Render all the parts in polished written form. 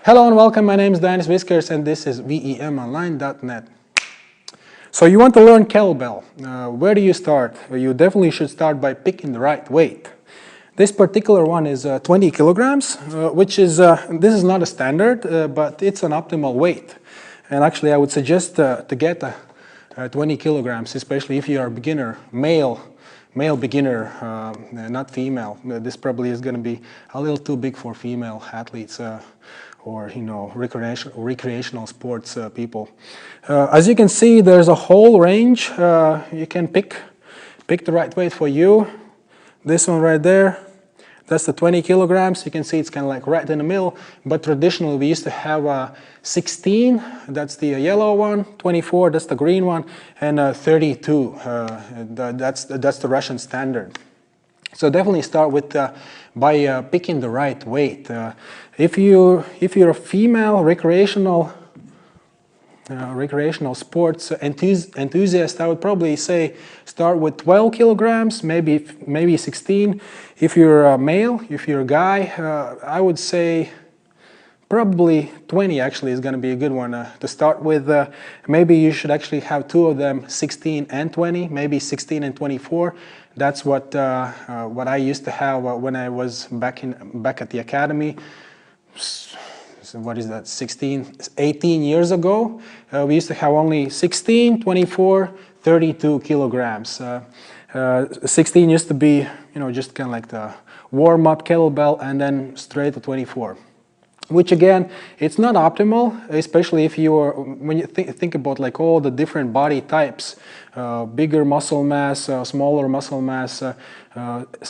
Hello and welcome, my name is Danis Viskers and this is VEMonline.net. So you want to learn kettlebell. Where do you start? You definitely should start by picking the right weight. This particular one is 20 kilograms, which is, this is not a standard, but it's an optimal weight. And actually I would suggest to get 20 kilograms, especially if you are a beginner, male beginner, not female. This probably is going to be a little too big for female athletes or recreational sports people. As you can see, there's a whole range. You can pick the right weight for you. This one right there, that's the 20 kilograms. You can see it's kind of like right in the middle, but traditionally we used to have 16, that's the yellow one, 24, that's the green one, and 32, that's the Russian standard. So definitely start with by picking the right weight. If you're a female recreational sports enthusiast, I would probably say start with 12 kilograms, maybe 16. If you're a male, if you're a guy, I would say probably 20 actually is going to be a good one to start with. Maybe you should actually have two of them, 16 and 20, maybe 16 and 24. That's what I used to have when I was back at the academy. So what is that, 18 years ago? We used to have only 16, 24, 32 kilograms. 16 used to be, just kind of like the warm-up kettlebell, and then straight to 24. Which again, it's not optimal, especially if when you think about like all the different body types, bigger muscle mass, smaller muscle mass.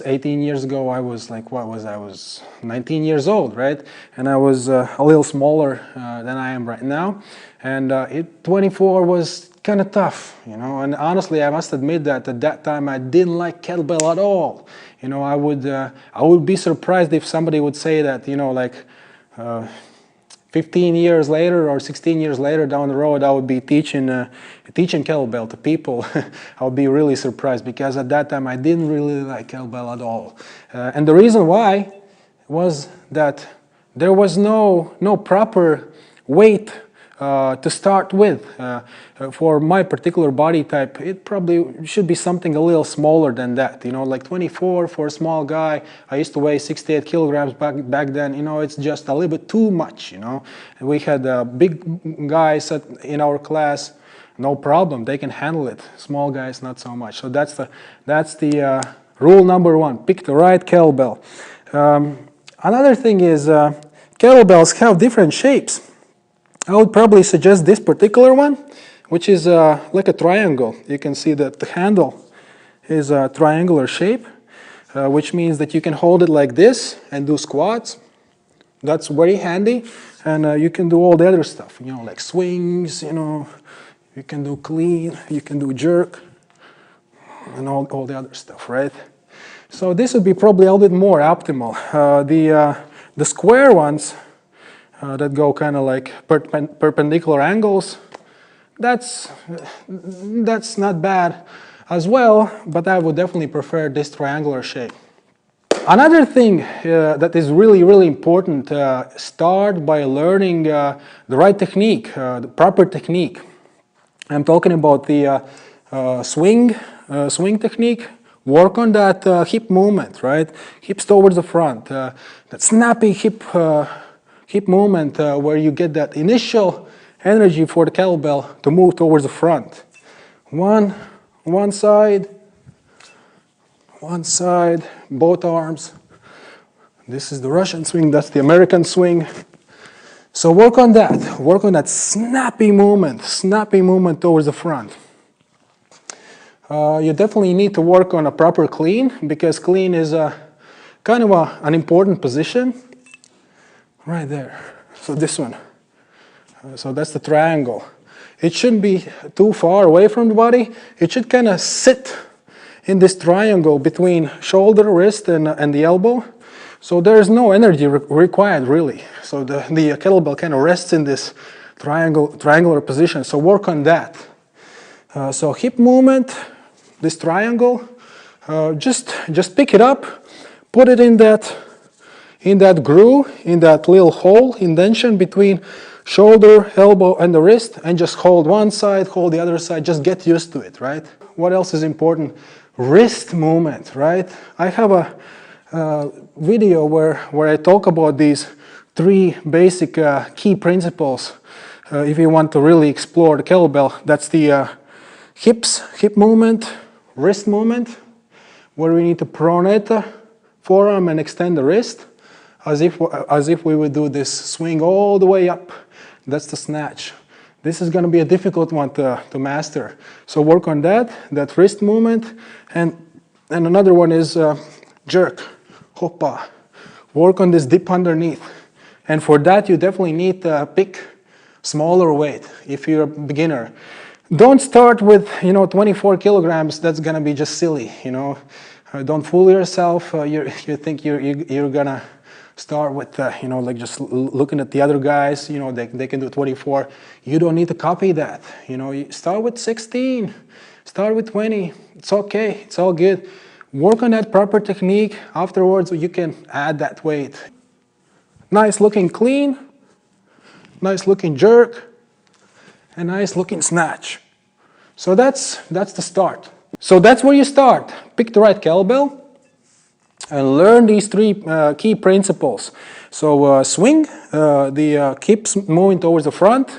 18 years ago, I was like, I was 19 years old, right? And I was a little smaller than I am right now. And 24 was kind of tough, and honestly, I must admit that at that time I didn't like kettlebell at all. I would be surprised if somebody would say that, like, 15 years later or 16 years later down the road, I would be teaching kettlebell to people. I would be really surprised, because at that time I didn't really like kettlebell at all. And the reason why was that there was no proper weight to start with. For my particular body type, it probably should be something a little smaller than that, like 24 for a small guy. I used to weigh 68 kilograms back then. It's just a little bit too much. We had big guys in our class, no problem, they can handle it. Small guys, not so much. So that's the rule number one: pick the right kettlebell. Another thing is kettlebells have different shapes. I would probably suggest this particular one, which is like a triangle. You can see that the handle is a triangular shape, which means that you can hold it like this and do squats. That's very handy. And you can do all the other stuff, like swings, you can do clean, you can do jerk, and all the other stuff, right? So this would be probably a little bit more optimal. The square ones, that go kind of like perpendicular angles, that's not bad as well, but I would definitely prefer this triangular shape. Another thing that is really important, start by learning the right technique, the proper technique. I'm talking about the swing technique. Work on that hip movement, right? Hips towards the front, that snappy hip movement where you get that initial energy for the kettlebell to move towards the front. One side, both arms. This is the Russian swing, that's the American swing. So work on that snappy movement towards the front. You definitely need to work on a proper clean, because clean is kind of an important position. Right there. So this one. So that's the triangle. It shouldn't be too far away from the body. It should kind of sit in this triangle between shoulder, wrist, and the elbow. So there is no energy required really. So the kettlebell kind of rests in this triangular position. So work on that. So hip movement, this triangle, just pick it up, put it in in that groove, in that little hole, indentation between shoulder, elbow, and the wrist, and just hold one side, hold the other side, just get used to it, right? What else is important? Wrist movement, right? I have a video where I talk about these three basic key principles if you want to really explore the kettlebell. That's the hip movement, wrist movement, where we need to pronate the forearm and extend the wrist as if we would do this swing all the way up. That's the snatch. This is going to be a difficult one to master. So work on that wrist movement, and another one is jerk, hoppa. Work on this dip underneath. And for that you definitely need to pick smaller weight if you're a beginner. Don't start with 24 kilograms. That's gonna be just silly. Don't fool yourself. You think you're gonna start with like just looking at the other guys. They can do 24. You don't need to copy that. You start with 16. Start with 20. It's okay. It's all good. Work on that proper technique. Afterwards, you can add that weight. Nice looking clean. Nice looking jerk. A nice looking snatch. So that's the start. So that's where you start. Pick the right kettlebell and learn these three key principles. So swing, the hips moving towards the front,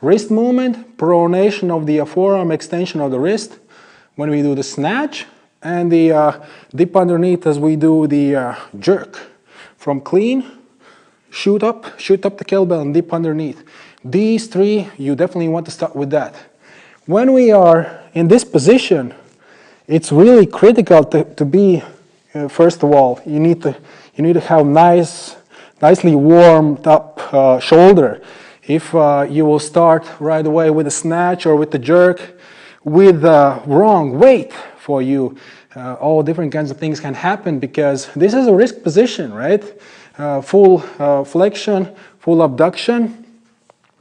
wrist movement, pronation of the forearm, extension of the wrist when we do the snatch, and the dip underneath as we do the jerk. From clean, shoot up the kettlebell and dip underneath. These three, you definitely want to start with that. When we are in this position, it's really critical to be, first of all, you need to have nicely warmed up shoulder. If you will start right away with a snatch or with the jerk with the wrong weight for you, all different kinds of things can happen, because this is a risk position, right? Full flexion, full abduction.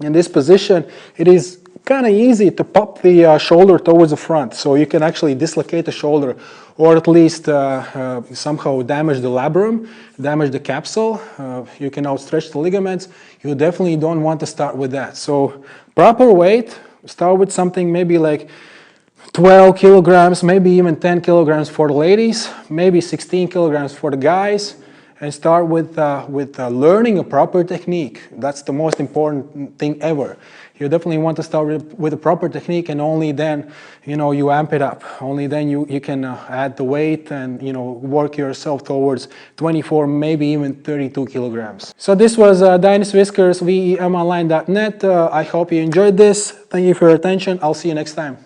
In this position, it is kind of easy to pop the shoulder towards the front, so you can actually dislocate the shoulder, or at least somehow damage the labrum, damage the capsule. You can outstretch the ligaments. You definitely don't want to start with that. So proper weight, start with something maybe like 12 kilograms, maybe even 10 kilograms for the ladies, maybe 16 kilograms for the guys, and start with learning a proper technique. That's the most important thing ever. You definitely want to start with a proper technique, and only then, you amp it up. Only then you can add the weight and, work yourself towards 24, maybe even 32 kilograms. So this was Dainis Viskars, vemonline.net. I hope you enjoyed this. Thank you for your attention. I'll see you next time.